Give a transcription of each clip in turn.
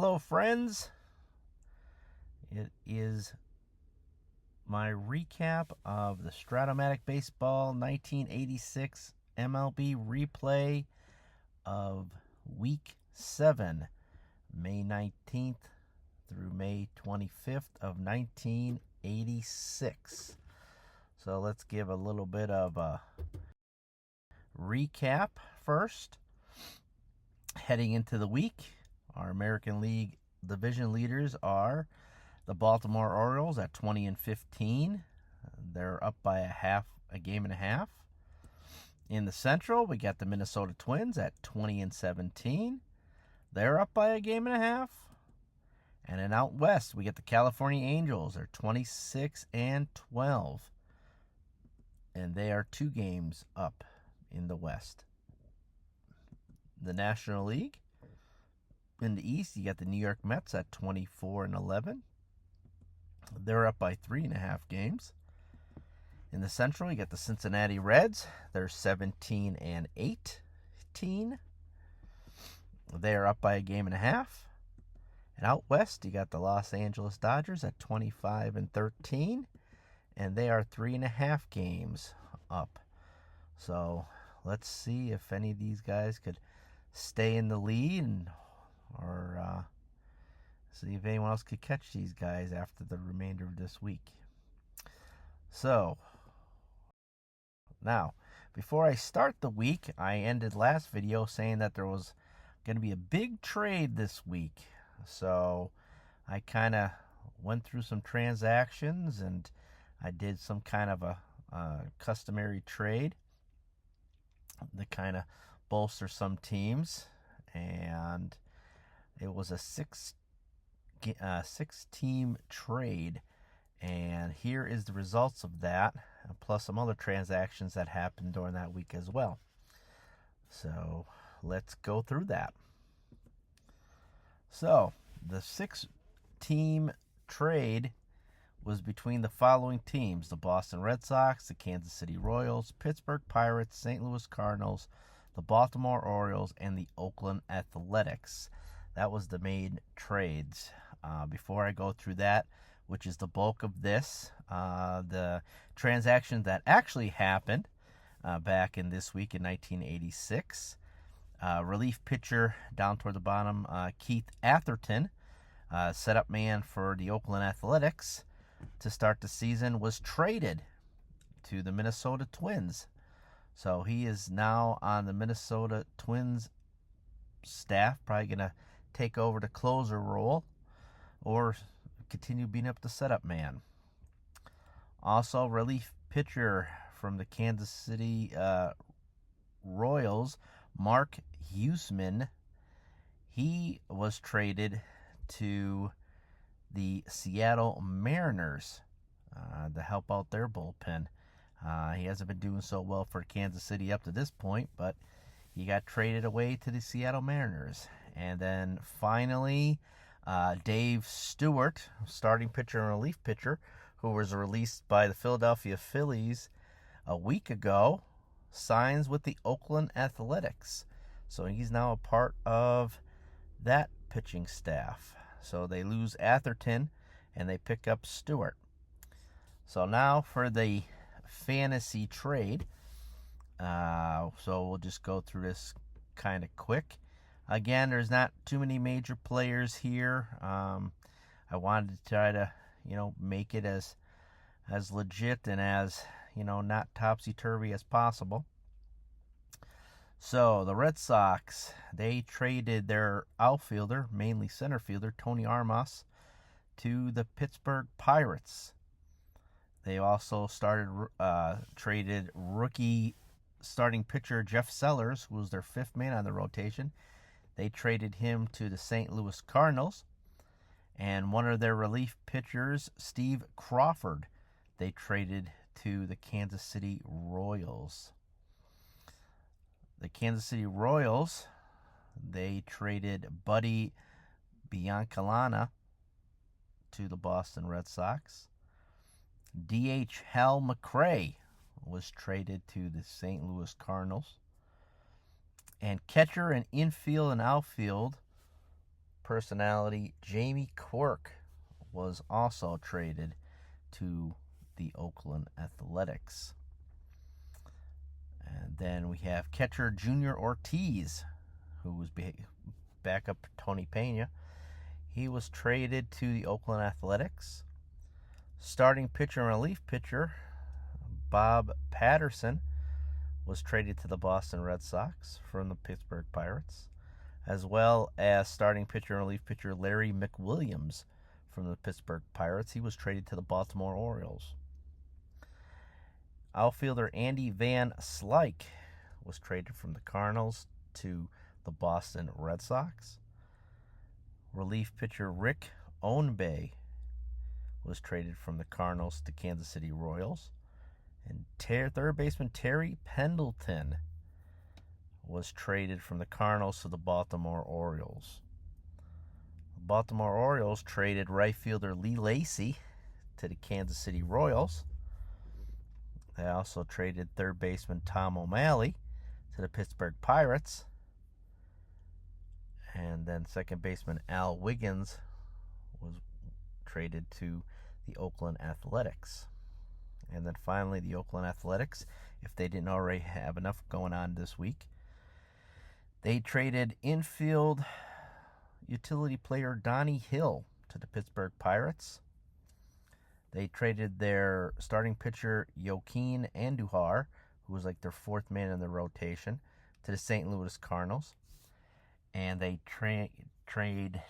Hello, friends. It is my recap of the Strat-O-Matic Baseball 1986 MLB replay of Week 7, May 19th through May 25th of 1986. So let's give a little bit of a recap first. Heading into the week, our American League division leaders are the Baltimore Orioles at 20-15. They're up by a game and a half. In the Central, we got the Minnesota Twins at 20-17. They're up by a game and a half. And then out west, we get the California Angels. They're 26-12. And they are 2 games up in the West. The National League, in the East, you got the New York Mets at 24-11. They're up by 3.5 games. In the Central, you got the Cincinnati Reds. They're 17-18. They're up by a game and a half. And out west, you got the Los Angeles Dodgers at 25-13. And they are 3.5 games up. So let's see if any of these guys could stay in the lead or see if anyone else could catch these guys after the remainder of this week. So, now, before I start the week, I ended last video saying that there was going to be a big trade this week. So, I kind of went through some transactions and I did some kind of a customary trade to kind of bolster some teams, and it was a six-team trade, and here is the results of that, plus some other transactions that happened during that week as well. So let's go through that. So the 6-team trade was between the following teams: the Boston Red Sox, the Kansas City Royals, Pittsburgh Pirates, St. Louis Cardinals, the Baltimore Orioles, and the Oakland Athletics. That was the main trades. Before I go through that, which is the bulk of this, the transactions that actually happened back in this week in 1986. Relief pitcher down toward the bottom, Keith Atherton, setup man for the Oakland Athletics to start the season, was traded to the Minnesota Twins. So he is now on the Minnesota Twins staff, probably going to take over the closer role or continue being up the setup man. Also, relief pitcher from the Kansas City Royals, Mark Huseman, he was traded to the Seattle Mariners to help out their bullpen. He hasn't been doing so well for Kansas City up to this point, but he got traded away to the Seattle Mariners. And then finally, Dave Stewart, starting pitcher and relief pitcher, who was released by the Philadelphia Phillies a week ago, signs with the Oakland Athletics. So he's now a part of that pitching staff. So they lose Atherton and they pick up Stewart. So now for the fantasy trade. So we'll just go through this kind of quick. Again, there's not too many major players here. I wanted to try to, make it as legit and as, not topsy-turvy as possible. So the Red Sox, they traded their outfielder, mainly center fielder, Tony Armas, to the Pittsburgh Pirates. They also traded rookie starting pitcher Jeff Sellers, who was their 5th man on the rotation. They traded him to the St. Louis Cardinals. And one of their relief pitchers, Steve Crawford, they traded to the Kansas City Royals. The Kansas City Royals, they traded Buddy Biancalana to the Boston Red Sox. DH Hal McRae was traded to the St. Louis Cardinals. And catcher and infield and outfield personality Jamie Quirk was also traded to the Oakland Athletics. And then we have catcher Junior Ortiz, who was backup Tony Pena. He was traded to the Oakland Athletics. Starting pitcher and relief pitcher Bob Patterson was traded to the Boston Red Sox from the Pittsburgh Pirates, as well as starting pitcher and relief pitcher Larry McWilliams from the Pittsburgh Pirates. He was traded to the Baltimore Orioles. Outfielder Andy Van Slyke was traded from the Cardinals to the Boston Red Sox. Relief pitcher Rick Ownbay was traded from the Cardinals to Kansas City Royals. And third baseman Terry Pendleton was traded from the Cardinals to the Baltimore Orioles. The Baltimore Orioles traded right fielder Lee Lacy to the Kansas City Royals. They also traded third baseman Tom O'Malley to the Pittsburgh Pirates. And then second baseman Al Wiggins was traded to the Oakland Athletics. And then finally, the Oakland Athletics, if they didn't already have enough going on this week, they traded infield utility player Donnie Hill to the Pittsburgh Pirates. They traded their starting pitcher Joaquin Andujar, who was like their fourth man in the rotation, to the St. Louis Cardinals. And they traded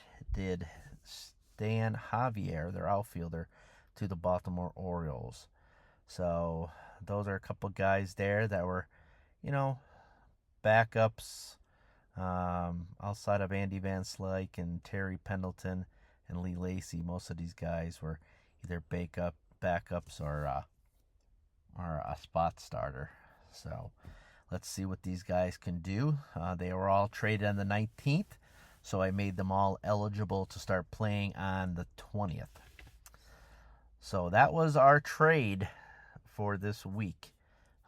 Stan Javier, their outfielder, to the Baltimore Orioles. So those are a couple guys there that were, backups outside of Andy Van Slyke and Terry Pendleton and Lee Lacy. Most of these guys were either backups or a spot starter. So let's see what these guys can do. They were all traded on the 19th, so I made them all eligible to start playing on the 20th. So that was our trade for this week.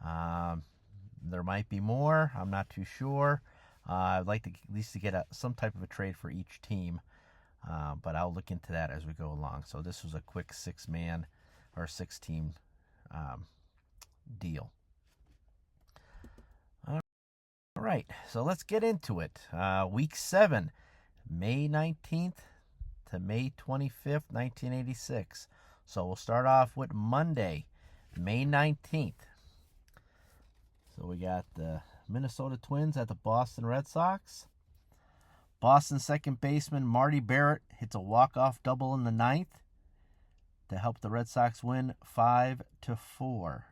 There might be more. I'm not too sure. I'd like to at least to get some type of a trade for each team, but I'll look into that as we go along. So this was a quick 6-man or 6-team deal. All right, so let's get into it. Week 7, May 19th to May 25th, 1986. So we'll start off with Monday, May 19th. So we got the Minnesota Twins at the Boston Red Sox. Boston second baseman Marty Barrett hits a walk-off double in the 9th to help the Red Sox win 5-4.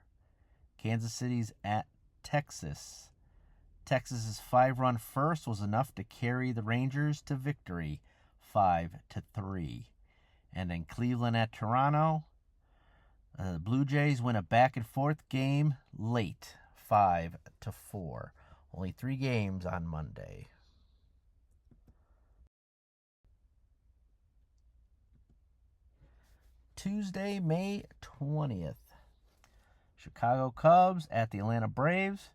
Kansas City's at Texas. Texas's 5-run first was enough to carry the Rangers to victory, 5-3. And then Cleveland at Toronto. The Blue Jays win a back-and-forth game late, 5-4. Only 3 games on Monday. Tuesday, May 20th. Chicago Cubs at the Atlanta Braves.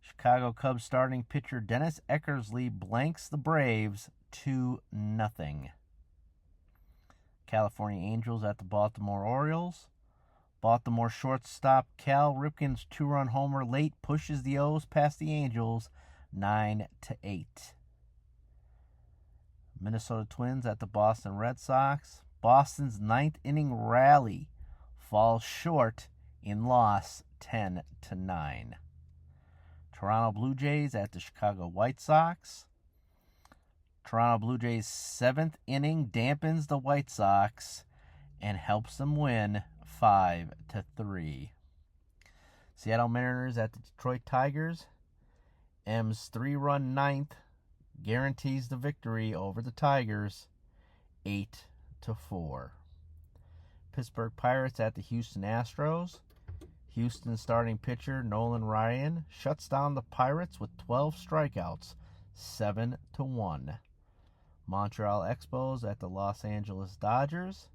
Chicago Cubs starting pitcher Dennis Eckersley blanks the Braves 2-0. California Angels at the Baltimore Orioles. Baltimore shortstop Cal Ripken's 2-run homer late pushes the O's past the Angels 9-8. Minnesota Twins at the Boston Red Sox. Boston's 9th inning rally falls short in loss 10-9. Toronto Blue Jays at the Chicago White Sox. Toronto Blue Jays' 7th inning dampens the White Sox and helps them win 5-3. Seattle Mariners at the Detroit Tigers. M's 3-run 9th guarantees the victory over the Tigers 8-4. Pittsburgh Pirates at the Houston Astros. Houston starting pitcher Nolan Ryan shuts down the Pirates with 12 strikeouts, 7-1. Montreal Expos at the Los Angeles Dodgers.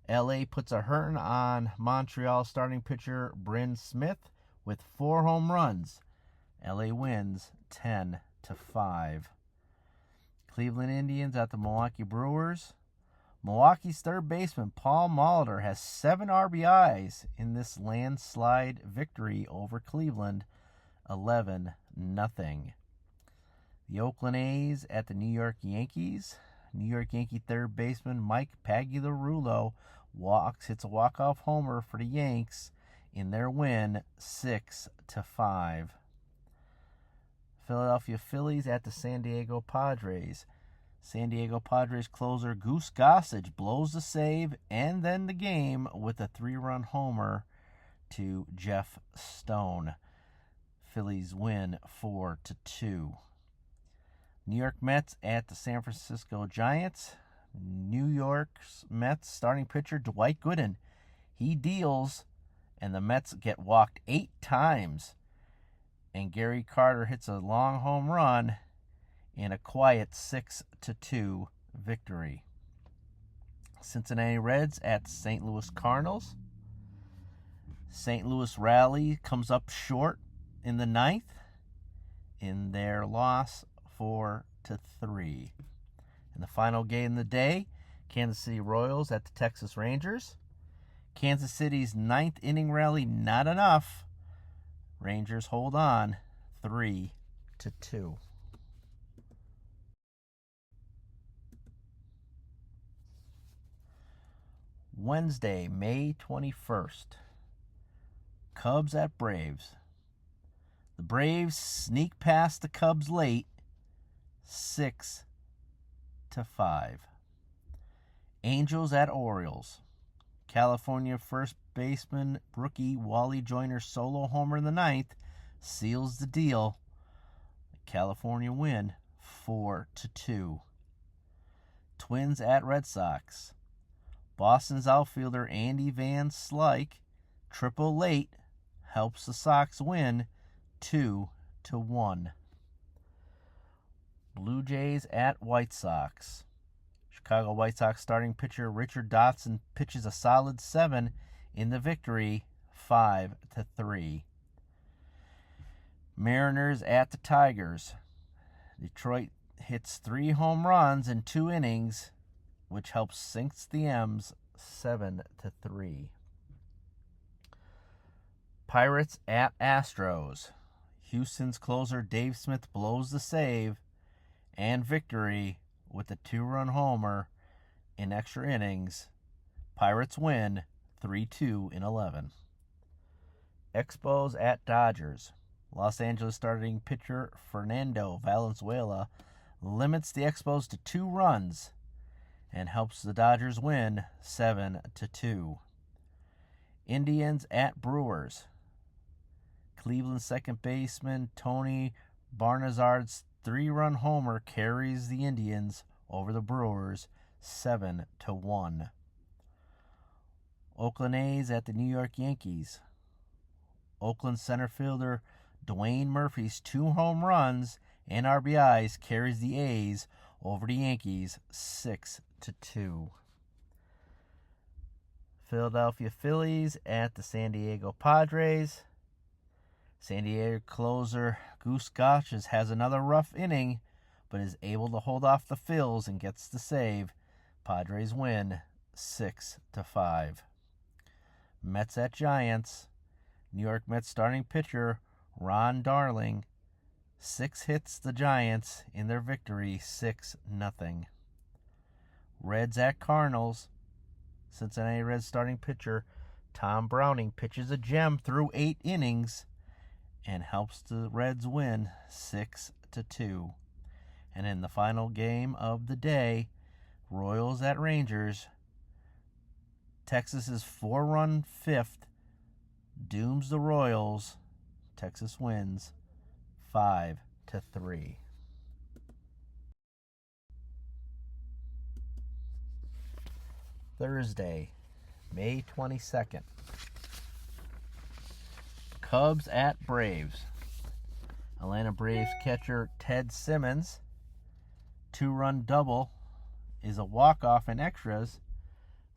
LA puts a hurting on Montreal starting pitcher Bryn Smith with 4 home runs. LA wins 10-5. Cleveland Indians at the Milwaukee Brewers. Milwaukee's third baseman Paul Molitor has 7 RBIs in this landslide victory over Cleveland, 11-0. The Oakland A's at the New York Yankees. New York Yankee third baseman Mike Pagliarulo hits a walk-off homer for the Yanks in their win, 6-5. Philadelphia Phillies at the San Diego Padres. San Diego Padres closer Goose Gossage blows the save and then the game with a 3-run homer to Jeff Stone. Phillies win 4-2. New York Mets at the San Francisco Giants. New York's Mets starting pitcher Dwight Gooden. He deals, and the Mets get walked 8 times. And Gary Carter hits a long home run in a quiet 6-2 victory. Cincinnati Reds at the St. Louis Cardinals. St. Louis rally comes up short in the 9th in their loss 4-3. In the final game of the day, Kansas City Royals at the Texas Rangers. Kansas City's 9th inning rally not enough. Rangers hold on 3-2. Wednesday, May 21st. Cubs at Braves. The Braves sneak past the Cubs late, 6-5. Angels at Orioles. California first baseman rookie Wally Joyner's solo homer in the 9th seals the deal. California win 4-2. Twins at Red Sox. Boston's outfielder Andy Van Slyke triple late helps the Sox win 2-1. Blue Jays at White Sox. Chicago White Sox starting pitcher Richard Dotson pitches a solid 7 in the victory, 5-3. Mariners at the Tigers. Detroit hits 3 home runs in 2 innings, which helps sinks the M's 7-3. Pirates at Astros. Houston's closer Dave Smith blows the save and victory with a 2-run homer in extra innings. Pirates win 3-2 in 11. Expos at Dodgers. Los Angeles starting pitcher Fernando Valenzuela limits the Expos to 2 runs and helps the Dodgers win 7-2. Indians at Brewers. Cleveland second baseman Tony Barnazard's 3-run homer carries the Indians over the Brewers 7-1. Oakland A's at the New York Yankees. Oakland center fielder Dwayne Murphy's 2 home runs and RBIs carries the A's over the Yankees 6-2. Philadelphia Phillies at the San Diego Padres. San Diego closer Goose Gossage has another rough inning, but is able to hold off the Phils and gets the save. Padres win 6-5. Mets at Giants. New York Mets starting pitcher Ron Darling 6 hits the Giants in their victory 6-0. Reds at Cardinals. Cincinnati Reds starting pitcher Tom Browning pitches a gem through 8 innings and helps the Reds win 6-2. And in the final game of the day, Royals at Rangers. Texas's 4-run fifth dooms the Royals. Texas wins 5-3. Thursday, May 22nd. Cubs at Braves. Atlanta Braves catcher Ted Simmons' 2-run double is a walk-off in extras,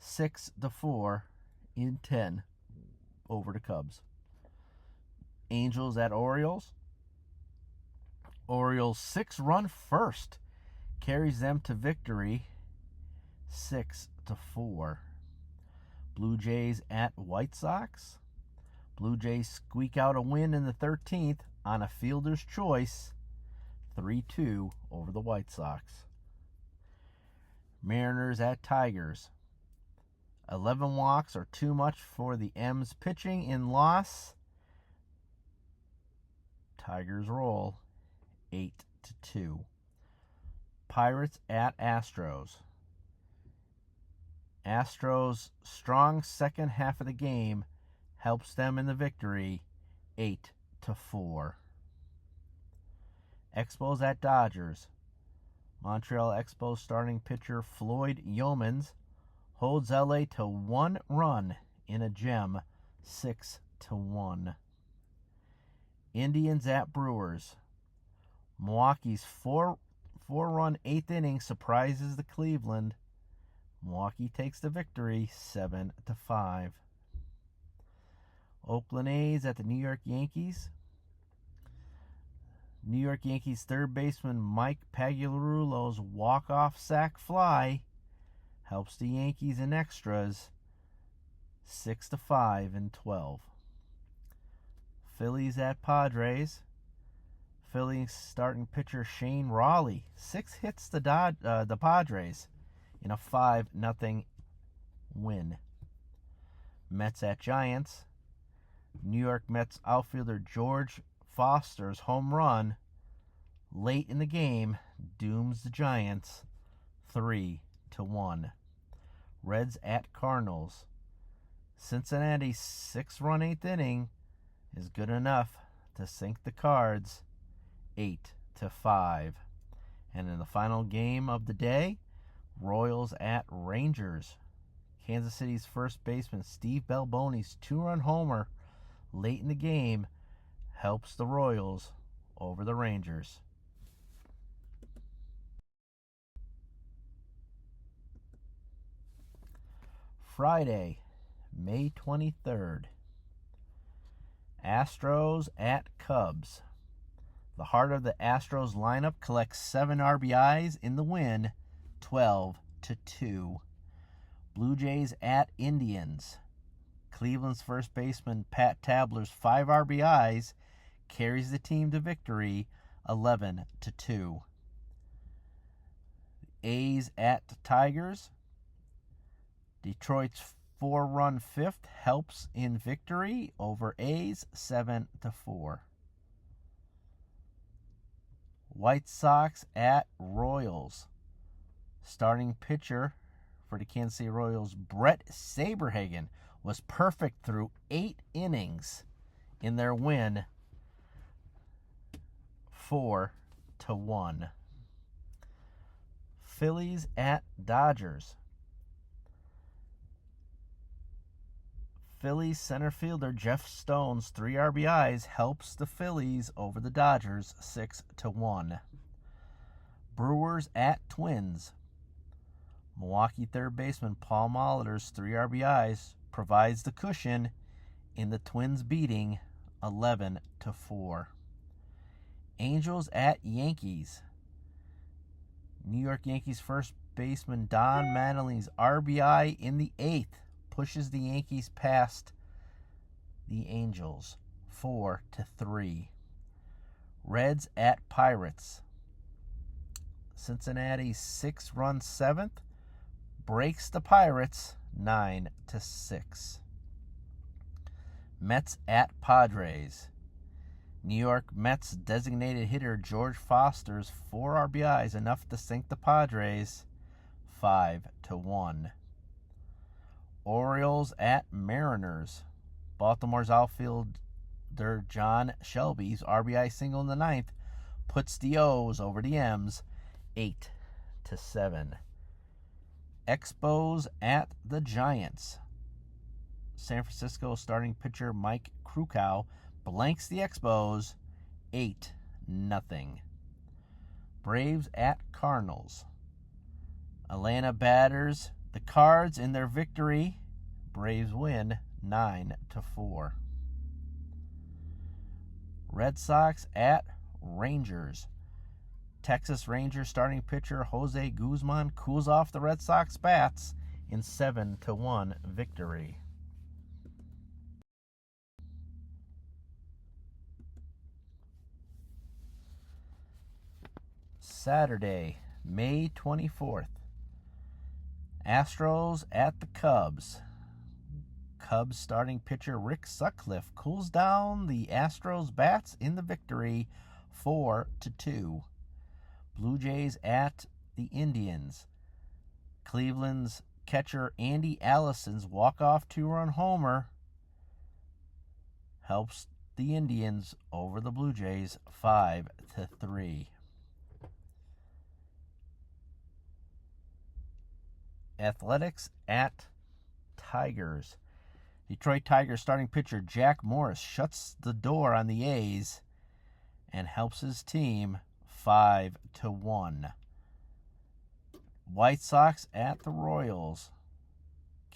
6-4 in 10 over the Cubs. Angels at Orioles. Orioles' 6-run first carries them to victory 6-4. Blue Jays at White Sox. Blue Jays squeak out a win in the 13th on a fielder's choice, 3-2 over the White Sox. Mariners at Tigers. 11 walks are too much for the M's pitching in loss. Tigers roll 8-2. Pirates at Astros. Astros' strong second half of the game helps them in the victory 8-4. Expos at Dodgers. Montreal Expos starting pitcher Floyd Yeomans holds LA to 1 run in a gem, 6-1. Indians at Brewers. Milwaukee's four-run 8th inning surprises the Cleveland. Milwaukee takes the victory 7-5. Oakland A's at the New York Yankees. New York Yankees third baseman Mike Pagliarulo's walk-off sac fly helps the Yankees in extras 6-5 in 12. Phillies at Padres. Phillies starting pitcher Shane Rawley 6 hits the Padres in a 5-0 win. Mets at Giants. New York Mets outfielder George Foster's home run late in the game dooms the Giants 3-1. Reds at Cardinals. Cincinnati's 6-run 8th inning is good enough to sink the Cards 8-5. And in the final game of the day, Royals at Rangers. Kansas City's first baseman Steve Balboni's 2-run homer late in the game helps the Royals over the Rangers. Friday, May 23rd. Astros at Cubs. The heart of the Astros lineup collects 7 RBIs in the win, 12-2. Blue Jays at Indians. Cleveland's first baseman Pat Tabler's 5 RBIs carries the team to victory 11-2. A's at the Tigers. Detroit's 4-run 5th helps in victory over A's 7-4. White Sox at Royals. Starting pitcher for the Kansas City Royals, Brett Saberhagen, was perfect through 8 innings in their win 4-1. Phillies at Dodgers. Phillies center fielder Jeff Stone's 3 RBIs helps the Phillies over the Dodgers 6-1. Brewers at Twins. Milwaukee third baseman Paul Molitor's 3 RBIs provides the cushion in the Twins beating 11-4. Angels at Yankees. New York Yankees first baseman Don Mattingly's RBI in the 8th pushes the Yankees past the Angels 4-3. Reds at Pirates. Cincinnati's 6-run 7th breaks the Pirates 9-6. Mets at Padres. New York Mets designated hitter George Foster's 4 RBIs enough to sink the Padres 5-1. Orioles at Mariners. Baltimore's outfielder John Shelby's RBI single in the 9th puts the O's over the M's 8-7. Expos at the Giants. San Francisco starting pitcher Mike Krukow blanks the Expos 8-0. Braves at Cardinals. Atlanta batters the Cards in their victory. Braves win 9-4. Red Sox at Rangers. Texas Rangers starting pitcher Jose Guzman cools off the Red Sox bats in 7-1 victory. Saturday, May 24th. Astros at the Cubs. Cubs starting pitcher Rick Sutcliffe cools down the Astros bats in the victory 4-2. Blue Jays at the Indians. Cleveland's catcher Andy Allison's walk-off two-run homer helps the Indians over the Blue Jays 5-3. Athletics at Tigers. Detroit Tigers starting pitcher Jack Morris shuts the door on the A's and helps his team 5-1. White Sox at the Royals.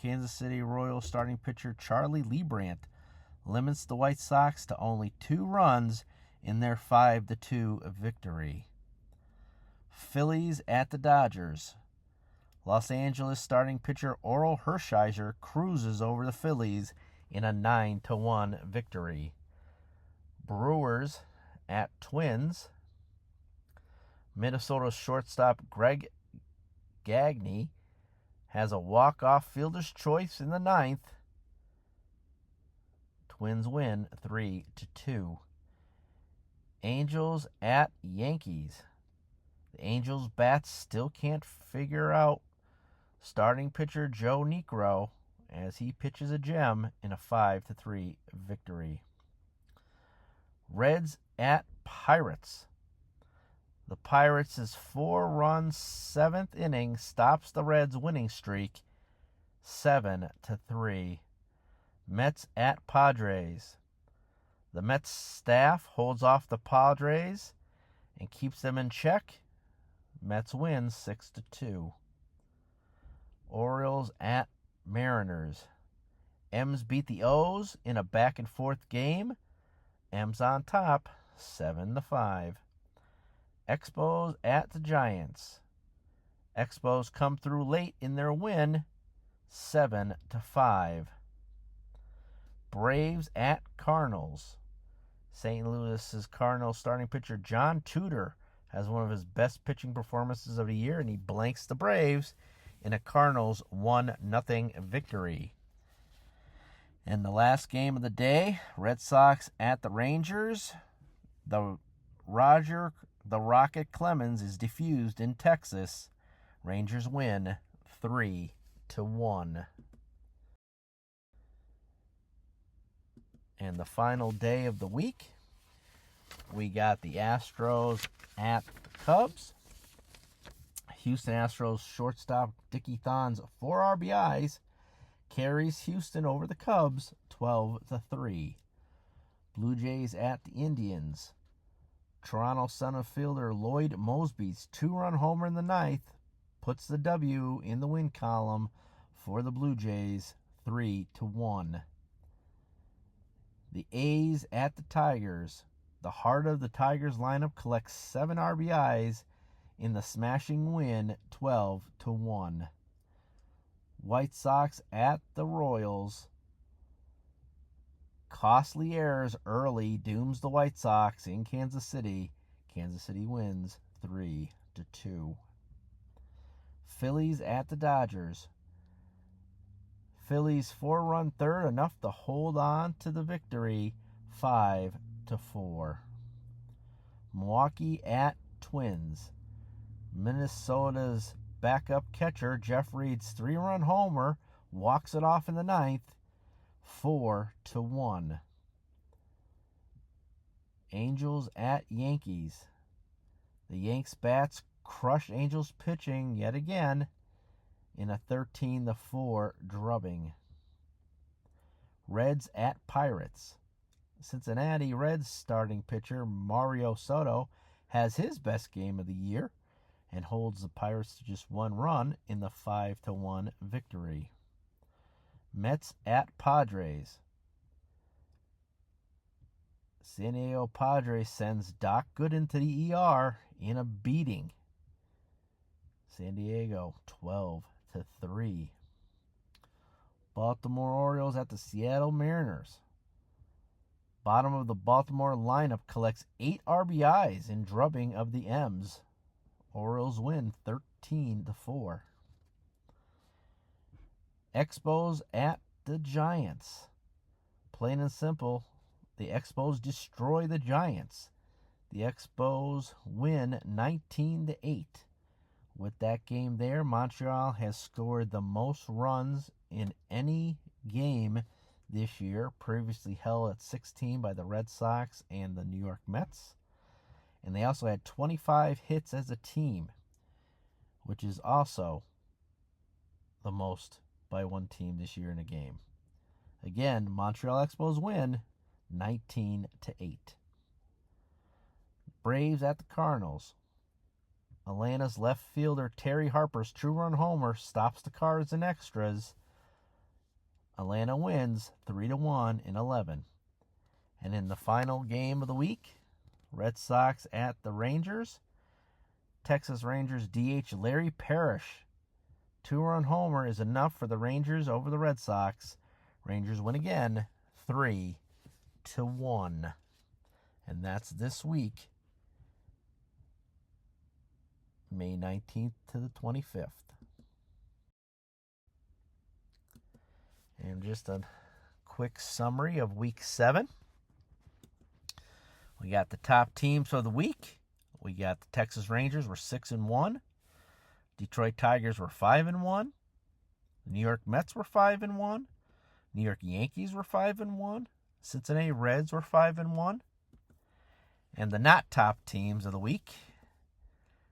Kansas City Royals starting pitcher Charlie Leibrandt limits the White Sox to only 2 runs in their 5-2 victory. Phillies at the Dodgers. Los Angeles starting pitcher Orel Hershiser cruises over the Phillies in a 9-1 victory. Brewers at Twins. Minnesota shortstop Greg Gagne has a walk-off fielder's choice in the 9th. Twins win 3-2. Angels at Yankees. The Angels bats still can't figure out starting pitcher Joe Niekro as he pitches a gem in a 5-3 victory. Reds at Pirates. The Pirates' 4-run 7th inning stops the Reds' winning streak 7-3. Mets at Padres. The Mets staff holds off the Padres and keeps them in check. Mets win 6-2. Orioles at Mariners. M's beat the O's in a back-and-forth game. M's on top 7-5. Expos at the Giants. Expos come through late in their win 7-5. Braves at Cardinals. St. Louis's Cardinals starting pitcher John Tudor has one of his best pitching performances of the year, and he blanks the Braves in a Cardinals 1-0 victory. And the last game of the day, Red Sox at the Rangers. The Rocket Clemens is defused in Texas. Rangers win 3-1. And the final day of the week, we got the Astros at the Cubs. Houston Astros shortstop Dickie Thon's 4 RBIs carries Houston over the Cubs 12-3. Blue Jays at the Indians. Toronto center fielder Lloyd Mosby's 2-run homer in the 9th puts the W in the win column for the Blue Jays 3-1. The A's at the Tigers. The heart of the Tigers lineup collects 7 RBIs in the smashing win 12-1. White Sox at the Royals. Costly errors early dooms the White Sox in Kansas City. Kansas City wins 3-2. Phillies at the Dodgers. Phillies 4-run third enough to hold on to the victory 5-4. Milwaukee at Twins. Minnesota's backup catcher Jeff Reed's 3-run homer walks it off in the 9th 4-1. Angels at Yankees. The Yanks bats crush Angels pitching yet again in a 13-4 drubbing. Reds at Pirates. Cincinnati Reds starting pitcher Mario Soto has his best game of the year and holds the Pirates to just 1 run in the 5-1 victory. Mets at Padres. San Diego Padres sends Doc Gooden to the ER in a beating. San Diego 12-3. Baltimore Orioles at the Seattle Mariners. Bottom of the Baltimore lineup collects 8 RBIs in drubbing of the M's. Orioles win 13-4. Expos at the Giants. Plain and simple, the Expos destroy the Giants. The Expos win 19-8. With that game there, Montreal has scored the most runs in any game this year, previously held at 16 by the Red Sox and the New York Mets. And they also had 25 hits as a team, which is also the most by one team this year in a game. Again, Montreal Expos win 19-8. Braves at the Cardinals. Atlanta's left fielder Terry Harper's two-run homer stops the Cards in extras. Atlanta wins 3-1 in 11. And in the final game of the week, Red Sox at the Rangers. Texas Rangers DH Larry Parrish. Two-run homer is enough for the Rangers over the Red Sox. Rangers win again 3-1. And that's this week, May 19th to the 25th. And just a quick summary of Week 7. We got the top teams for the week. We got the Texas Rangers were 6-1. Detroit Tigers were 5-1. The New York Mets were 5-1. New York Yankees were 5-1. Cincinnati Reds were 5-1. And the not top teams of the week,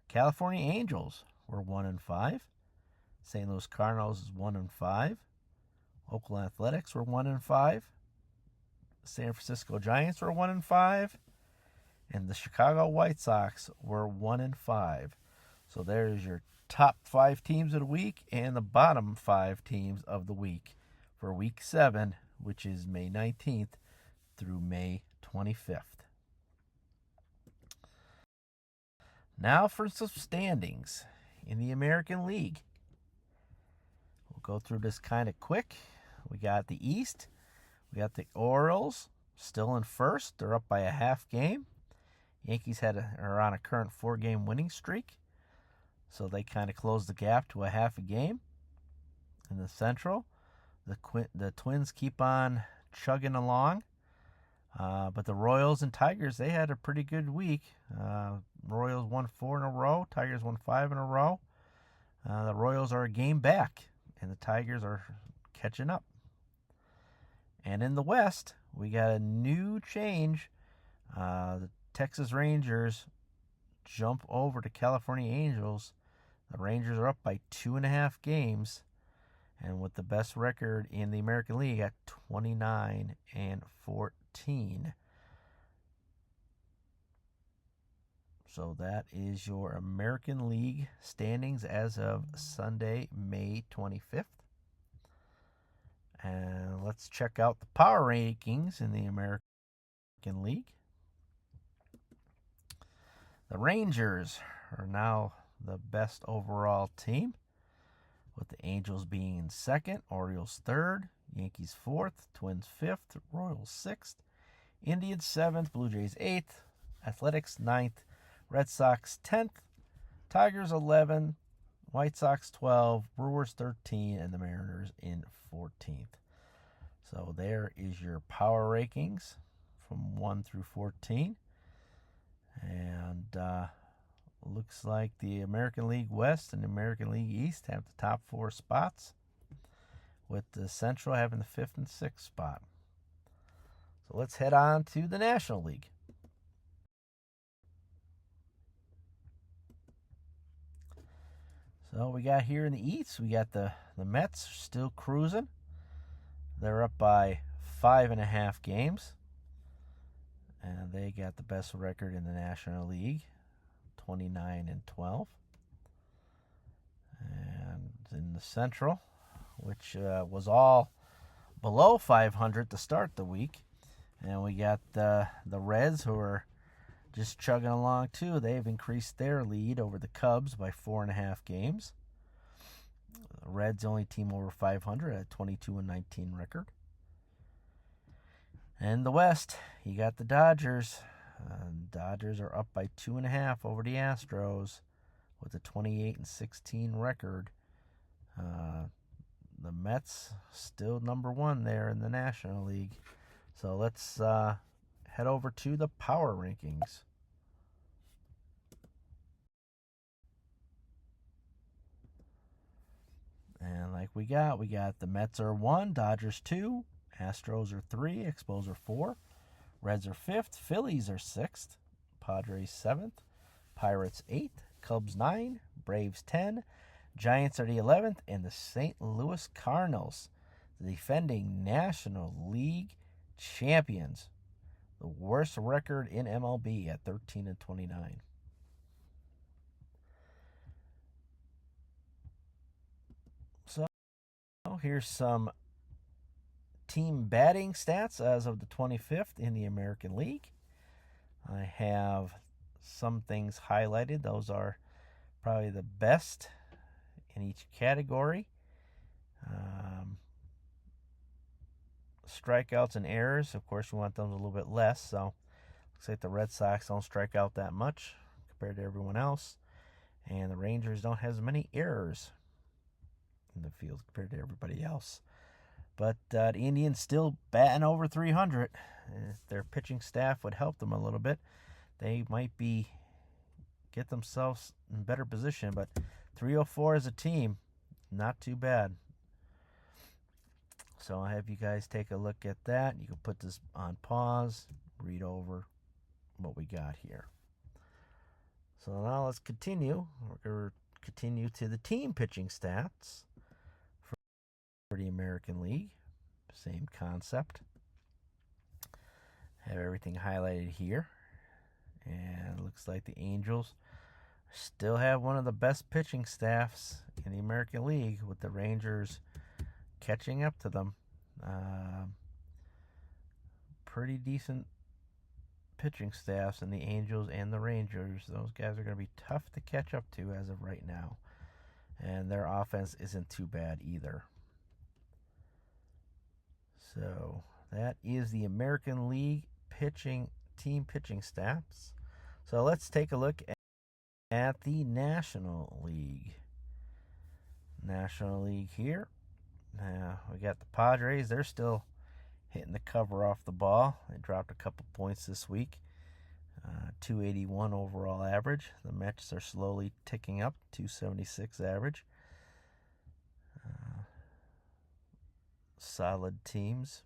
California Angels were 1-5. St. Louis Cardinals is 1-5. Oakland Athletics were 1-5. San Francisco Giants were 1-5. And the Chicago White Sox were 1-5. So there's your top 5 teams of the week and the bottom 5 teams of the week for Week 7, which is May 19th through May 25th. Now for some standings in the American League. We'll go through this kind of quick. We got the East. We got the Orioles still in first. They're up by a half game. Yankees are on a current 4-game winning streak, so they kind of closed the gap to a half a game. In the Central, the Twins keep on chugging along, but the Royals and Tigers, they had a pretty good week. Royals won 4 in a row. Tigers won 5 in a row. The Royals are a game back, and the Tigers are catching up. And in the West, we got a new change. The Texas Rangers jump over to California Angels. The Rangers are up by 2.5 games, and with the best record in the American League at 29-14. So that is your American League standings as of Sunday, May 25th. And let's check out the power rankings in the American League. The Rangers are now the best overall team, with the Angels being in second, Orioles third, Yankees fourth, Twins fifth, Royals sixth, Indians seventh, Blue Jays eighth, Athletics ninth, Red Sox 10th, Tigers 11, White Sox 12, Brewers 13, and the Mariners in 14th. So there is your power rankings from 1 through 14. And looks like the American League West and the American League East have the top 4 spots, with the Central having the 5th and 6th spot. So let's head on to the National League. So we got here in the East, we got the Mets still cruising. They're up by 5.5 games. And they got the best record in the National League, 29-12. And in the Central, which was all below 500 to start the week, And we got the Reds, who are just chugging along too. They've increased their lead over the Cubs by 4.5 games. The Reds, only team over 500 at 22-19 record. And the West, you got the Dodgers. Dodgers are up by 2.5 over the Astros with a 28-16 record. The Mets still number one there in the National League. So let's head over to the power rankings. And like we got the Mets are 1, Dodgers 2, Astros are 3, Expos are 4, Reds are 5th, Phillies are 6th, Padres 7th, Pirates 8th, Cubs 9, Braves 10, Giants are the 11th, and the St. Louis Cardinals, the defending National League champions, the worst record in MLB at 13-29. So here's some team batting stats as of the 25th in the American League. I have some things highlighted. Those are probably the best in each category. Strikeouts and errors, of course, we want them a little bit less. So looks like the Red Sox don't strike out that much compared to everyone else. And the Rangers don't have as many errors in the field compared to everybody else. But the Indians still batting over 300. If their pitching staff would help them a little bit, they might get themselves in better position. But 304 as a team, not too bad. So I'll have you guys take a look at that. You can put this on pause, read over what we got here. So now let's continue. We're going to continue to the team pitching stats for the American League. Same concept. Have everything highlighted here. And it looks like the Angels still have one of the best pitching staffs in the American League, with the Rangers catching up to them. Pretty decent pitching staffs in the Angels and the Rangers. Those guys are going to be tough to catch up to as of right now. And their offense isn't too bad either. So that is the American League team pitching stats. So let's take a look at the National League. National League here. Now we got the Padres. They're still hitting the cover off the ball. They dropped a couple points this week. 281 overall average. The Mets are slowly ticking up. 276 average. Solid teams.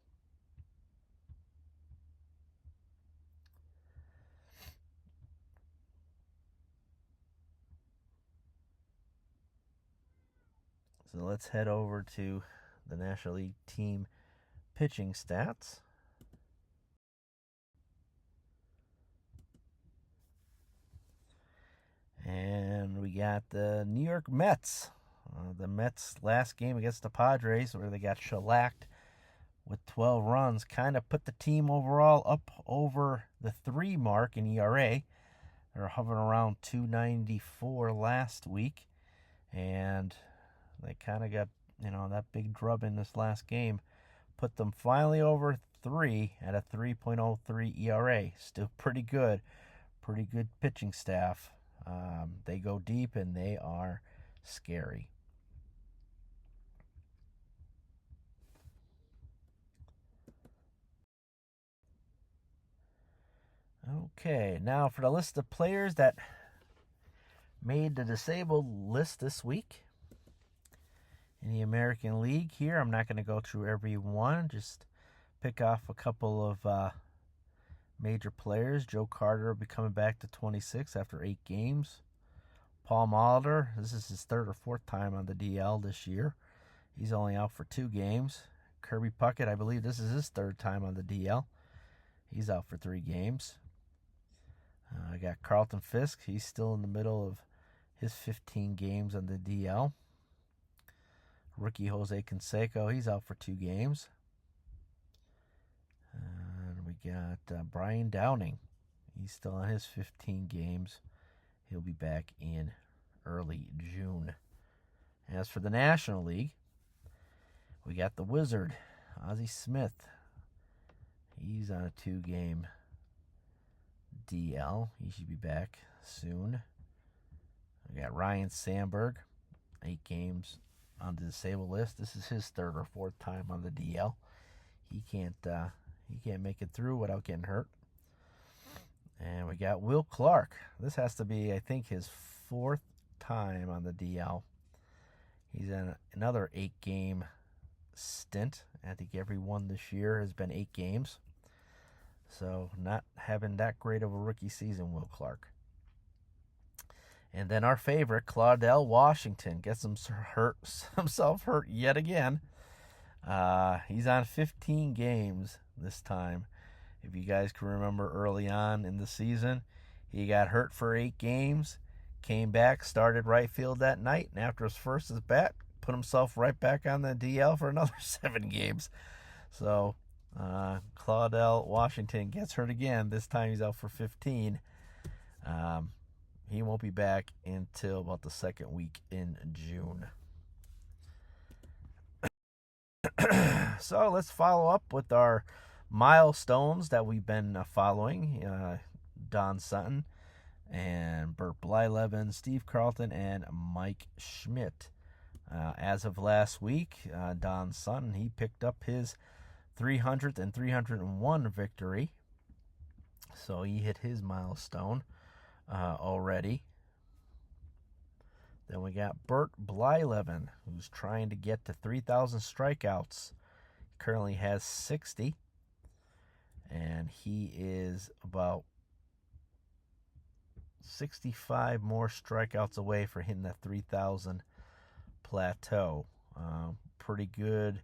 So let's head over to the National League team pitching stats. And we got the New York Mets. The Mets' last game against the Padres, where they got shellacked with 12 runs, kind of put the team overall up over the 3 mark in ERA. They're hovering around 294 last week. And they kind of got, that big drub in this last game. Put them finally over 3 at a 3.03 ERA. Still pretty good. Pretty good pitching staff. They go deep and they are scary. Okay, now for the list of players that made the disabled list this week in the American League here. I'm not going to go through every one, just pick off a couple of major players. Joe Carter will be coming back to 26 after 8 games. Paul Molitor, this is his 3rd or 4th time on the DL this year. He's only out for 2 games. Kirby Puckett, I believe this is his 3rd time on the DL. He's out for 3 games. I got Carlton Fisk. He's still in the middle of his 15 games on the DL. Rookie Jose Canseco, he's out for 2 games. And we got Brian Downing. He's still on his 15 games. He'll be back in early June. As for the National League, we got the Wizard, Ozzie Smith. He's on a 2-game DL. He should be back soon. We got Ryan Sandberg, 8 games on the disabled list. This is his 3rd or 4th time on the DL. He can't make it through without getting hurt. And we got Will Clark. This has to be, I think, his 4th time on the DL. He's in another 8-game stint. I think every one this year has been 8 games. So not having that great of a rookie season, Will Clark. And then our favorite, Claudell Washington, gets himself hurt yet again. He's on 15 games this time. If you guys can remember early on in the season, he got hurt for 8 games, came back, started right field that night, and after his first at bat, put himself right back on the DL for another 7 games. So Claudell Washington gets hurt again. This time he's out for 15. He won't be back until about the 2nd week in June. So let's follow up with our milestones that we've been following. Don Sutton and Bert Blyleven, Steve Carlton, and Mike Schmidt. As of last week, Don Sutton, he picked up his 300th and 301 victory. So he hit his milestone already. Then we got Bert Blyleven, who's trying to get to 3,000 strikeouts. He currently has 60. And he is about 65 more strikeouts away for hitting that 3,000 plateau. Pretty good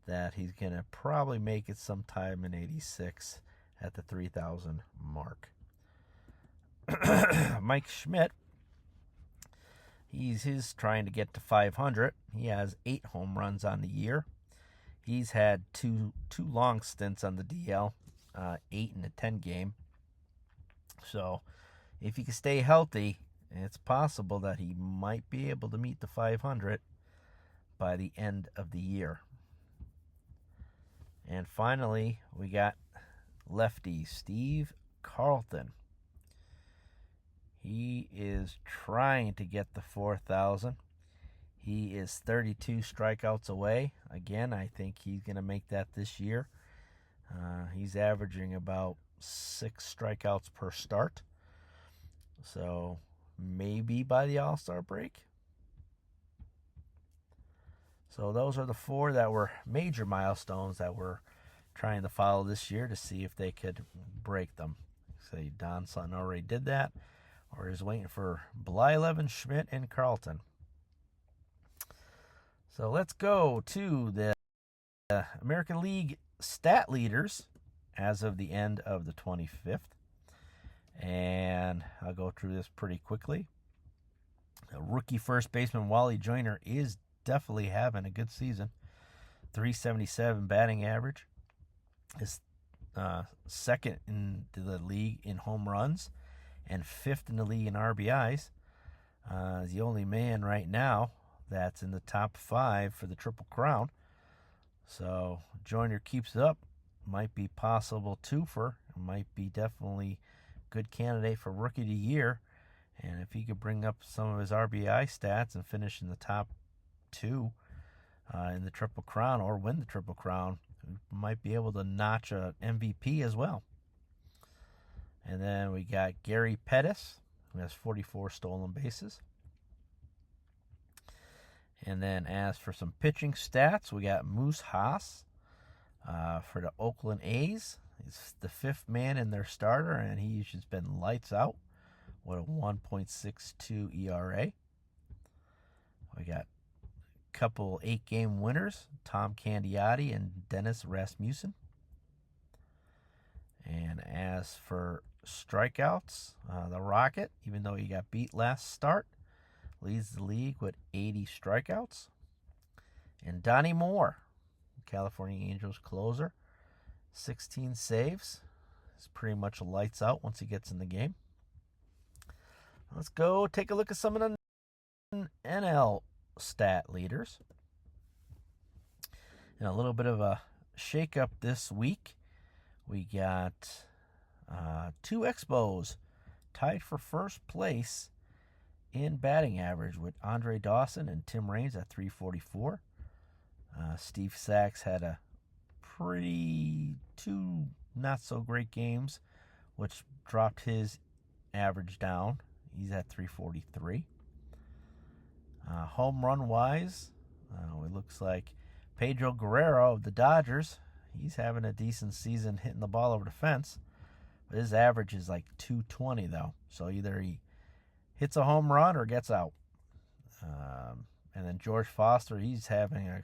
that he's going to probably make it sometime in 86 at the 3,000 mark. Mike Schmidt, he's trying to get to 500. He has 8 home runs on the year. He's had two long stints on the DL, 8 and a 10 game. So if he can stay healthy, it's possible that he might be able to meet the 500 by the end of the year. And finally, we got lefty Steve Carlton. He is trying to get the 4,000. He is 32 strikeouts away. Again, I think he's going to make that this year. He's averaging about 6 strikeouts per start. So maybe by the All-Star break. So those are the 4 that were major milestones that we're trying to follow this year to see if they could break them. Say Don Sutton already did that, or is waiting for Blyleven, Schmidt, and Carlton. So let's go to the American League stat leaders as of the end of the 25th. And I'll go through this pretty quickly. Rookie first baseman Wally Joyner is definitely having a good season. 377 batting average. Is second in the league in home runs and 5th in the league in RBIs. Is the only man right now that's in the top 5 for the Triple Crown. So Joyner keeps it up. Might be possible twofer. Might be definitely good candidate for Rookie of the Year. And if he could bring up some of his RBI stats and finish in the top 2 in the Triple Crown or win the Triple Crown, might be able to notch an MVP as well. And then we got Gary Pettis, who has 44 stolen bases. And then as for some pitching stats, we got Moose Haas for the Oakland A's. He's the 5th man in their starter, and he's just been lights out with a 1.62 ERA. We got a couple 8-game winners, Tom Candiotti and Dennis Rasmussen. And as for strikeouts, the Rocket, even though he got beat last start, leads the league with 80 strikeouts. And Donnie Moore, California Angels closer, 16 saves, It's pretty much lights out once he gets in the game. Let's go take a look at some of the NL stat leaders. And a little bit of a shake-up this week. We got two Expos tied for first place in batting average with Andre Dawson and Tim Raines at 344. Steve Sachs had a two not-so-great games, which dropped his average down. He's at 343. Home run-wise, it looks like Pedro Guerrero of the Dodgers, he's having a decent season hitting the ball over the fence. But his average is like 220, though. So either he hits a home run or gets out. And then George Foster, he's having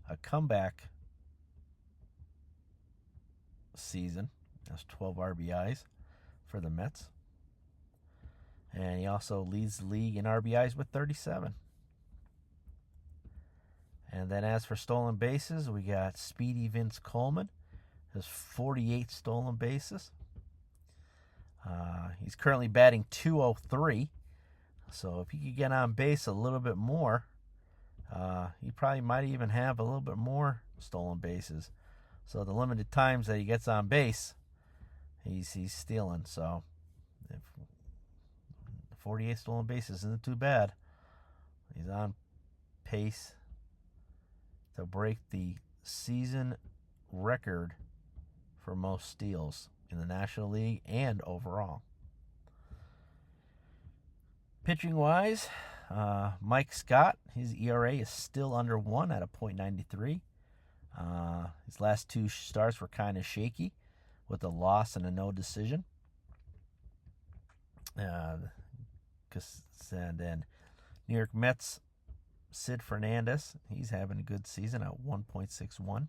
a comeback season. That's 12 RBIs for the Mets. And he also leads the league in RBIs with 37. And then as for stolen bases, we got Speedy Vince Coleman. Has 48 stolen bases. He's currently batting .203. So if he could get on base a little bit more, he probably might even have a little bit more stolen bases. So the limited times that he gets on base, he's stealing. So if 48 stolen bases isn't too bad. He's on pace to break the season record for most steals in the National League and overall. Pitching-wise, Mike Scott, his ERA is still under 1 at a .93. His last two starts were kind of shaky with a loss and a no decision. And then New York Mets, Sid Fernandez, he's having a good season at 1.61.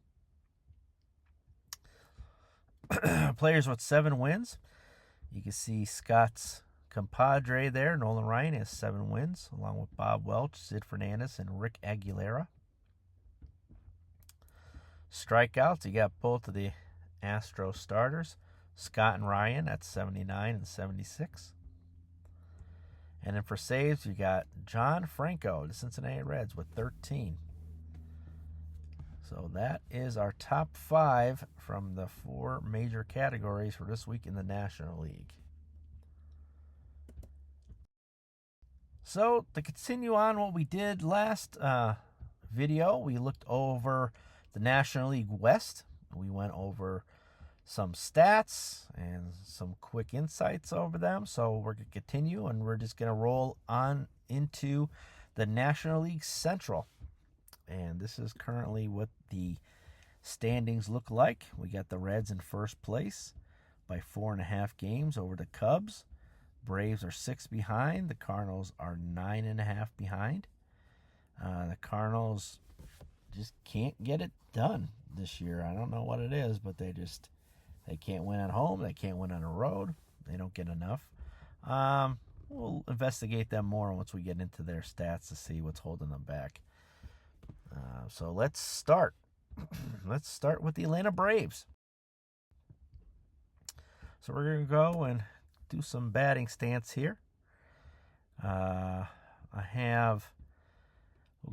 Players with 7 wins. You can see Scott's compadre there, Nolan Ryan, has 7 wins, along with Bob Welch, Sid Fernandez, and Rick Aguilera. Strikeouts, you got both of the Astro starters, Scott and Ryan at 79 and 76. And then for saves, you got John Franco, the Cincinnati Reds, with 13. So that is our top 5 from the 4 major categories for this week in the National League. So to continue on what we did last video, we looked over the National League West. We went over some stats and some quick insights over them. So we're going to continue, and we're just going to roll on into the National League Central. And this is currently what the standings look like. We got the Reds in first place by 4.5 games over the Cubs. Braves are 6 behind. The Cardinals are 9.5 behind. The Cardinals just can't get it done this year. I don't know what it is, but they can't win at home. They can't win on the road. They don't get enough. We'll investigate them more once we get into their stats to see what's holding them back. So let's start. Let's start with the Atlanta Braves. So we're going to go and do some batting stance here. We'll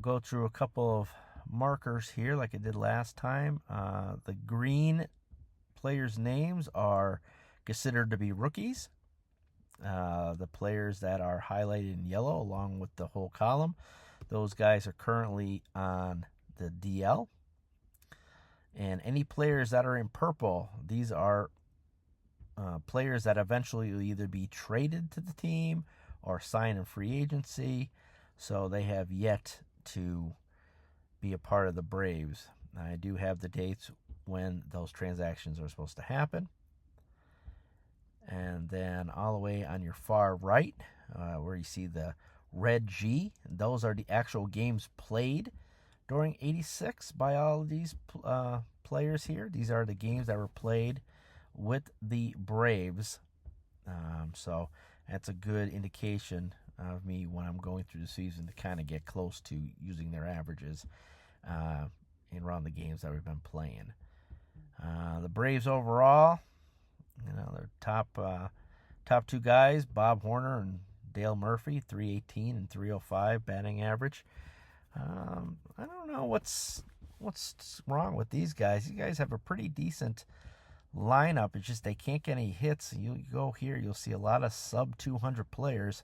go through a couple of markers here like I did last time. The green players' names are considered to be rookies. The players that are highlighted in yellow along with the whole column, those guys are currently on the DL. And any players that are in purple, these are players that eventually will either be traded to the team or sign in free agency. So they have yet to be a part of the Braves. I do have the dates when those transactions are supposed to happen. And then all the way on your far right, where you see the red G, those are the actual games played during 86 by all of these players here. These are the games that were played with the Braves. So that's a good indication of me when I'm going through the season to kind of get close to using their averages around the games that we've been playing. The Braves overall, Their top two guys, Bob Horner and Dale Murphy, 318 and 305 batting average. I don't know what's wrong with these guys. These guys have a pretty decent lineup. It's just they can't get any hits. You go here, you'll see a lot of sub 200 players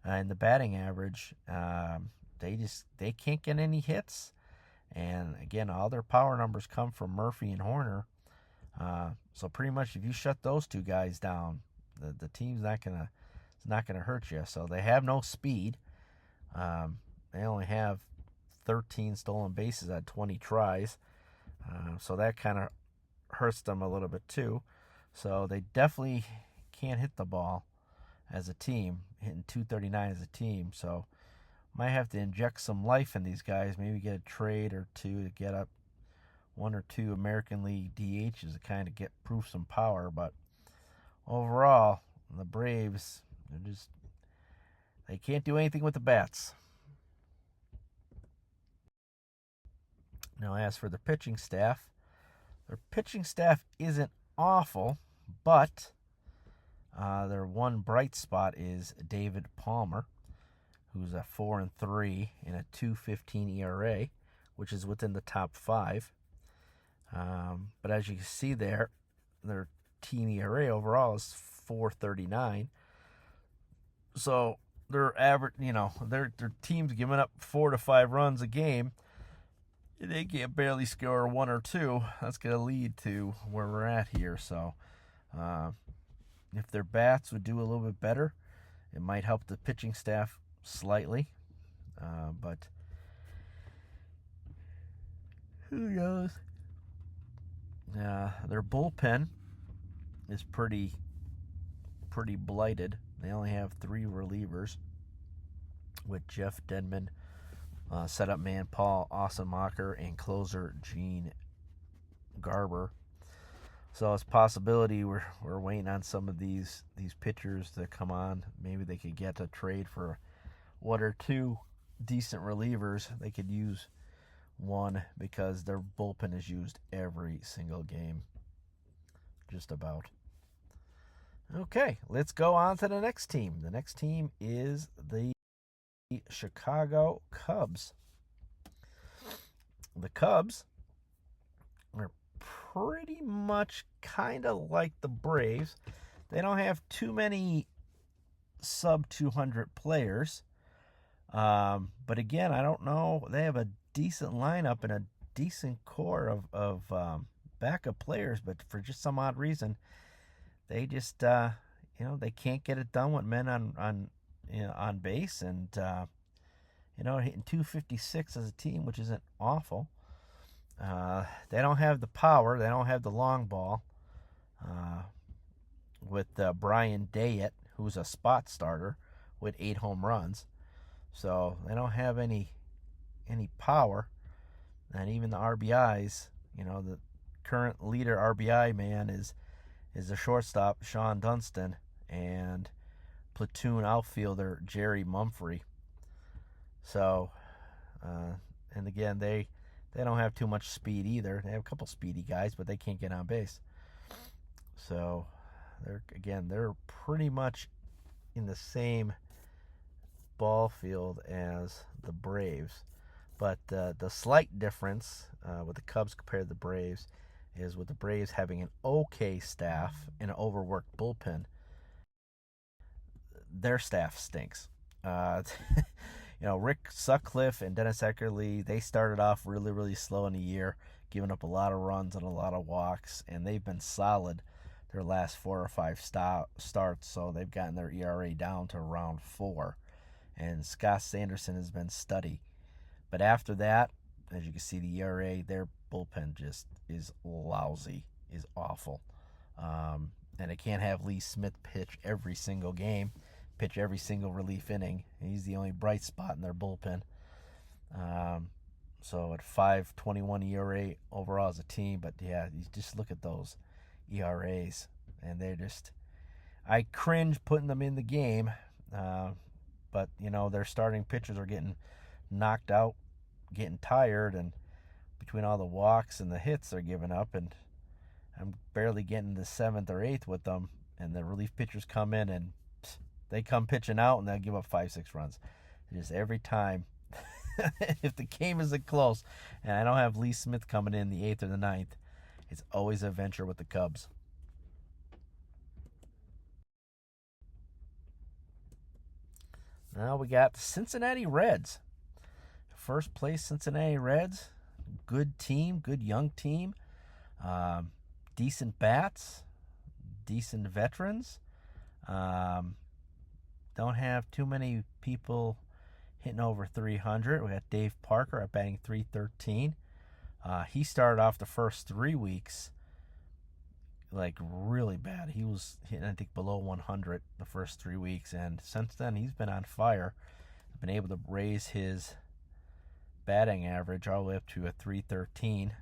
in the batting average. They can't get any hits. And again, all their power numbers come from Murphy and Horner. So pretty much, if you shut those two guys down, the team's not gonna hurt you. So they have no speed. They only have 13 stolen bases at 20 tries. So that kind of hurts them a little bit too. So they definitely can't hit the ball as a team, hitting 239 as a team. So might have to inject some life in these guys, maybe get a trade or two to get up one or two American League DHs to kind of prove some power. But overall, the Braves, they can't do anything with the bats. Now, as for the pitching staff, their pitching staff isn't awful, but their one bright spot is David Palmer, who's a 4-3 and a 2.15 ERA, which is within the top 5. But as you can see there, their team ERA overall is 4.39. So their average, their team's giving up 4 to 5 runs a game. They can barely score 1 or 2. That's going to lead to where we're at here. So if their bats would do a little bit better, it might help the pitching staff slightly. But who knows? Their bullpen is pretty blighted. They only have 3 relievers, with Jeff Denman, setup man Paul Ossenmacher, and closer Gene Garber. So it's a possibility we're waiting on some of these pitchers to come on. Maybe they could get a trade for 1 or 2 decent relievers. They could use one because their bullpen is used every single game, just about. Okay, let's go on to the next team. The next team is the Chicago Cubs. The Cubs are pretty much kind of like the Braves. They don't have too many sub 200 players. But again, I don't know. They have a decent lineup and a decent core of backup players, but for just some odd reason, they just they can't get it done with men on base, and hitting 256 as a team, which isn't awful. They don't have the power. They don't have the long ball. With Brian Dayett, who's a spot starter with 8 home runs, so they don't have any power. And even the RBIs, the current leader RBI man is the shortstop Sean Dunston and platoon outfielder Jerry Mumphrey. So, and again, they don't have too much speed either. They have a couple speedy guys, but they can't get on base. So, they're pretty much in the same ball field as the Braves. But the slight difference with the Cubs compared to the Braves is with the Braves having an okay staff and an overworked bullpen, their staff stinks. Rick Sutcliffe and Dennis Eckersley, they started off really, really slow in the year, giving up a lot of runs and a lot of walks, and they've been solid their last 4 or 5 starts, so they've gotten their ERA down to around 4. And Scott Sanderson has been steady. But after that, as you can see, the ERA, their bullpen just is lousy, is awful. And they can't have Lee Smith pitch every single game, pitch every single relief inning. He's the only bright spot in their bullpen. So at 5.21 ERA overall as a team, but yeah, you just look at those ERAs, and they're just, I cringe putting them in the game. But their starting pitchers are getting knocked out, getting tired, and between all the walks and the hits they're giving up, and I'm barely getting the 7th or 8th with them, and the relief pitchers come in and they come pitching out and they'll give up 5-6 runs. Just every time, if the game isn't close, and I don't have Lee Smith coming in the 8th or the 9th, it's always a venture with the Cubs. Now we got the Cincinnati Reds. First place Cincinnati Reds. Good team, good young team. Decent bats, decent veterans. Don't have too many people hitting over 300. We got Dave Parker at batting .313. He started off the first 3 weeks like really bad. He was hitting, I think, below 100 the first 3 weeks, and since then he's been on fire. Been able to raise his batting average all the way up to a .313.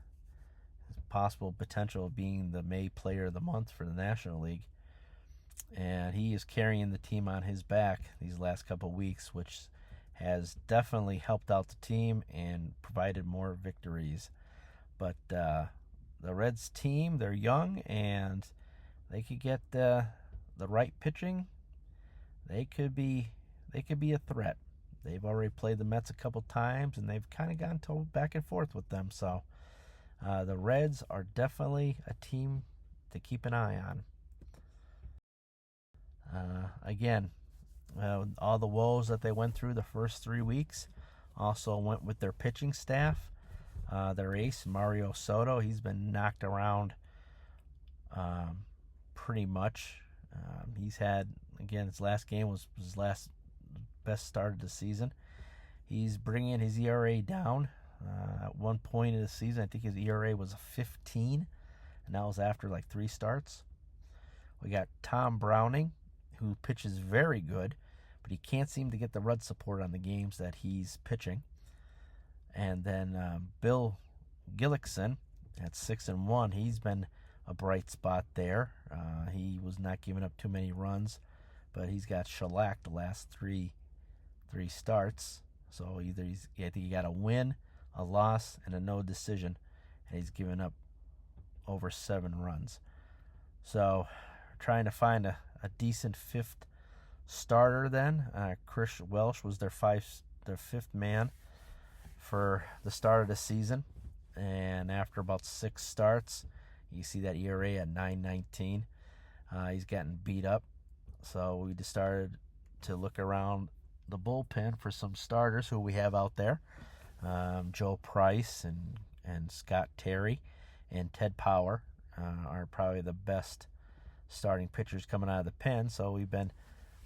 Possible potential of being the May Player of the Month for the National League. And he is carrying the team on his back these last couple of weeks, which has definitely helped out the team and provided more victories. But the Reds team, they're young, and they could get the right pitching. They could be a threat. They've already played the Mets a couple times, and they've kind of gone back and forth with them. So the Reds are definitely a team to keep an eye on. Again, all the woes that they went through the first 3 weeks also went with their pitching staff. Their ace, Mario Soto, he's been knocked around pretty much. He's had, again, his last game was his last best start of the season. He's bringing his ERA down. At one point in the season, I think his ERA was 15, and that was after like 3 starts. We got Tom Browning, who pitches very good, but he can't seem to get the run support on the games that he's pitching. And then Bill Gillickson at 6-1. He's been a bright spot there. He was not giving up too many runs, but he's got shellacked the last three starts. So I think he got a win, a loss, and a no decision, and he's given up over 7 runs. So trying to find a decent 5th starter then. Chris Welsh was their 5th man for the start of the season, and after about 6 starts, you see that ERA at 9.19. He's gotten beat up, so we just started to look around the bullpen for some starters who we have out there. Joe Price and Scott Terry and Ted Power are probably the best starting pitchers coming out of the pen. So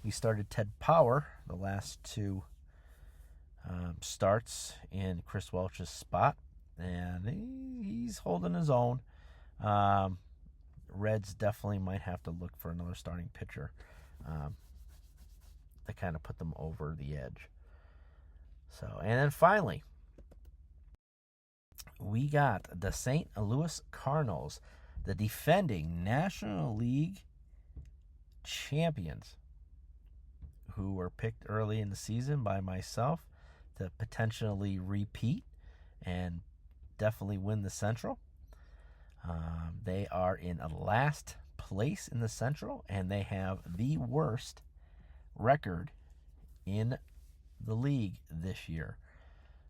we started Ted Power the last 2 starts in Chris Welch's spot, and he's holding his own. Reds definitely might have to look for another starting pitcher to kind of put them over the edge. So, and then finally, we got the St. Louis Cardinals, the defending National League champions, who were picked early in the season by myself to potentially repeat and definitely win the Central. They are in last place in the Central, and they have the worst record in the league this year.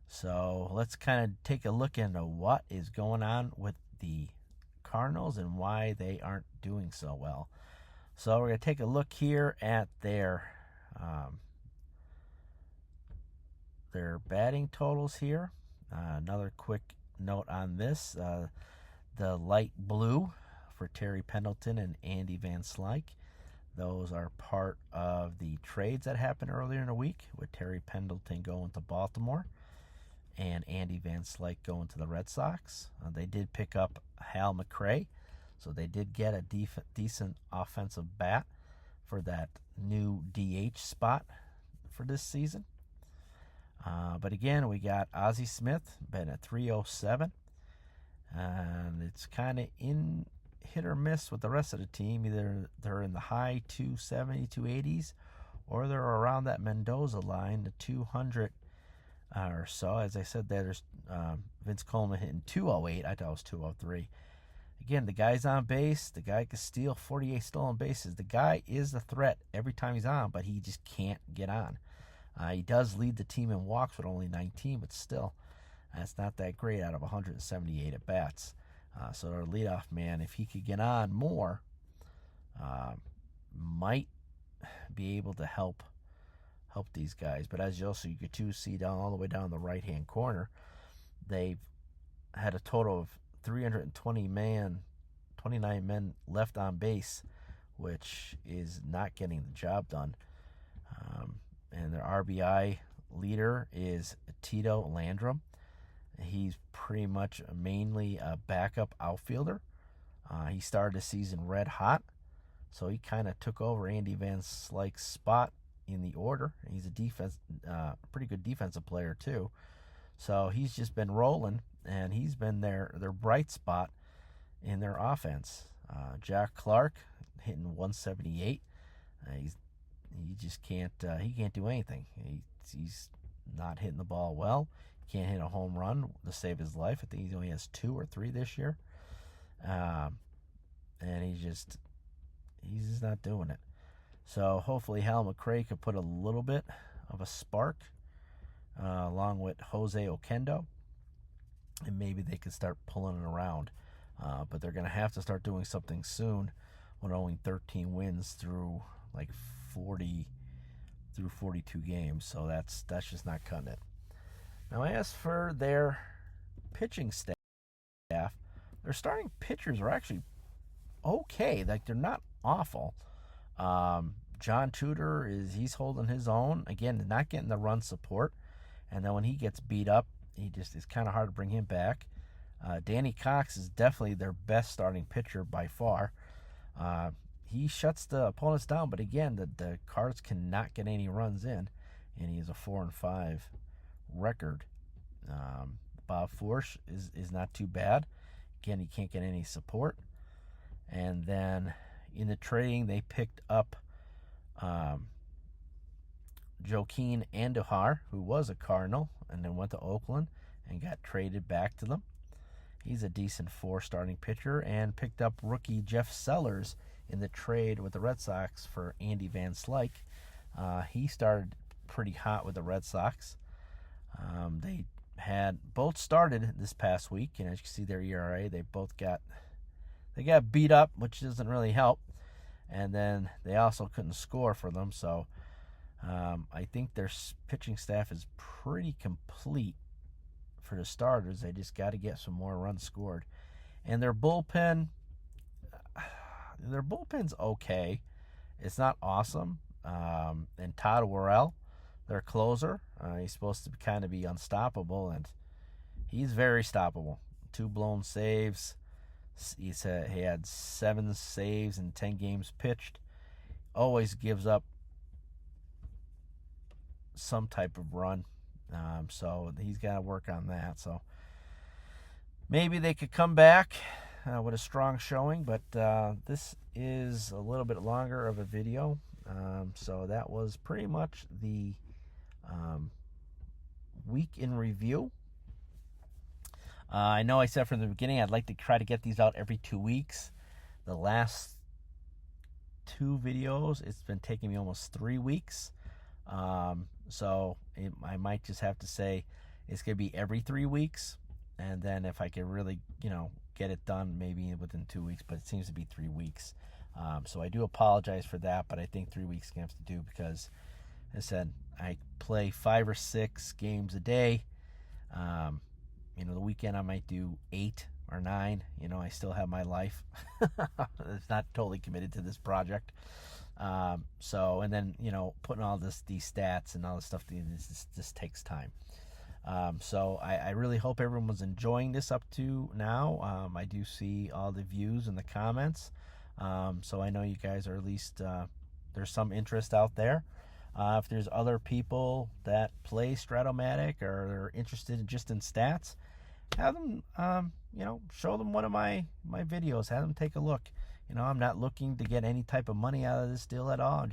So let's kind of take a look into what is going on with the Cardinals and why they aren't doing so well. So we're going to take a look here at their batting totals here. Another quick note on this. The light blue for Terry Pendleton and Andy Van Slyke. Those are part of the trades that happened earlier in the week, with Terry Pendleton going to Baltimore and Andy Van Slyke going to the Red Sox. They did pick up Hal McRae, so they did get a decent offensive bat for that new DH spot for this season. But again, we got Ozzie Smith batting at .307. And it's kind of in hit or miss with the rest of the team. Either they're in the high 270, 280s, or they're around that Mendoza line, the 200 or so. As I said, there's Vince Coleman hitting 208. I thought it was 203. Again, the guy's on base. The guy can steal 48 stolen bases. The guy is a threat every time he's on, but he just can't get on. He does lead the team in walks with only 19, but still, that's not that great out of 178 at bats. So our leadoff man, if he could get on more, might be able to help these guys. But as you could too see down all the way down the right-hand corner, they've had a total of 29 men left on base, which is not getting the job done. And their RBI leader is Tito Landrum. He's pretty much mainly a backup outfielder. He started the season red hot, so he kind of took over Andy Van Slyke's spot in the order. He's a pretty good defensive player too. So he's just been rolling, and he's been their bright spot in their offense. Jack Clark hitting 178. He just can't do anything. He's not hitting the ball well. He can't hit a home run to save his life. I think he only has 2 or 3 this year. And he's just not doing it. So hopefully Hal McRae could put a little bit of a spark along with Jose Oquendo, and maybe they could start pulling it around. But they're going to have to start doing something soon when only 13 wins through like 40 through 42 games. So that's just not cutting it. Now, as for their pitching staff, their starting pitchers are actually okay. Like, they're not awful. John Tudor he's holding his own. Again, not getting the run support. And then when he gets beat up, it's kind of hard to bring him back. Danny Cox is definitely their best starting pitcher by far. He shuts the opponents down, but again, the Cards cannot get any runs in, and he has a 4-5 record. Bob Forsch is not too bad. Again, he can't get any support. And then in the trading, they picked up Joaquin Andujar, who was a Cardinal, and then went to Oakland and got traded back to them. He's a decent 4 starting pitcher, and picked up rookie Jeff Sellers in the trade with the Red Sox for Andy Van Slyke. He started pretty hot with the Red Sox. They had both started this past week, and as you can see their ERA, they got beat up, which doesn't really help. And then they also couldn't score for them, so I think their pitching staff is pretty complete for the starters. They just got to get some more runs scored. And their bullpen's okay. It's not awesome. And Todd Worrell, their closer, he's supposed to kind of be unstoppable, and he's very stoppable. 2 blown saves. He had 7 saves in 10 games pitched. Always gives up some type of run. So he's got to work on that. So maybe they could come back with a strong showing, but this is a little bit longer of a video. So that was pretty much the week in review. I know I said from the beginning I'd like to try to get these out every 2 weeks. The last 2 videos, it's been taking me almost 3 weeks. So I might just have to say it's going to be every 3 weeks. And then if I can really, get it done maybe within 2 weeks, but it seems to be 3 weeks. So I do apologize for that, but I think 3 weeks going to have to do because, as I said, I play 5 or 6 games a day. The weekend I might do 8 or 9. I still have my life. It's not totally committed to this project. And then, putting all these stats and all this stuff, this takes time. So I really hope everyone's enjoying this up to now. I do see all the views and the comments. So I know you guys are at least, there's some interest out there. If there's other people that play Strat-O-Matic or are interested just in stats, have them, show them one of my videos. Have them take a look. I'm not looking to get any type of money out of this deal at all. I'm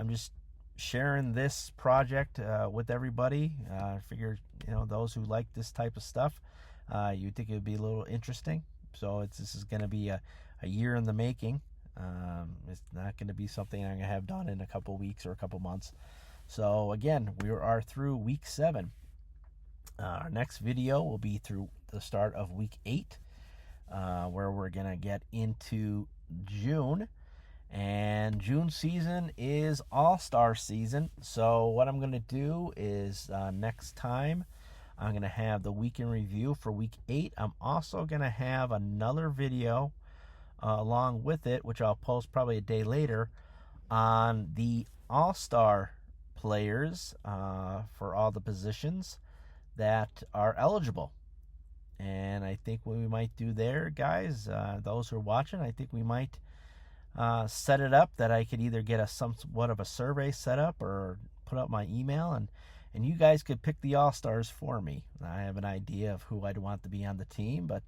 just sharing this project with everybody. I figure, those who like this type of stuff, you think it would be a little interesting. So this is going to be a year in the making. It's not going to be something I'm going to have done in a couple weeks or a couple months. So again, we are through week 7. Our next video will be through the start of week 8, where we're going to get into June. And June season is All-Star season. So what I'm going to do is next time I'm going to have the week in review for week 8. I'm also going to have another video along with it, which I'll post probably a day later, on the All-Star players for all the positions that are eligible. And I think what we might do there, guys, those who are watching, I think we might set it up that I could either get somewhat of a survey set up or put up my email, and you guys could pick the All-Stars for me. I have an idea of who I'd want to be on the team, but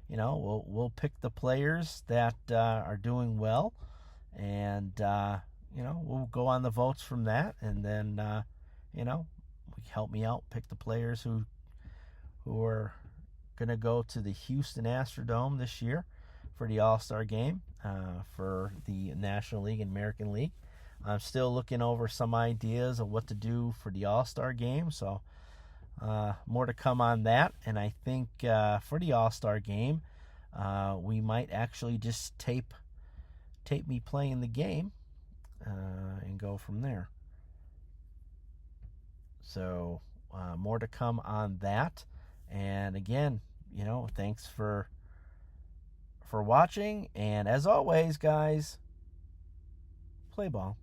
we'll pick the players that are doing well, and we'll go on the votes from that, and then help me out, pick the players who are going to go to the Houston Astrodome this year for the All-Star game for the National League and American League. I'm still looking over some ideas of what to do for the All-Star game, so more to come on that. And I think for the All-Star game, we might actually just tape me playing the game and go from there. So more to come on that. And again, thanks for watching. And as always, guys, play ball.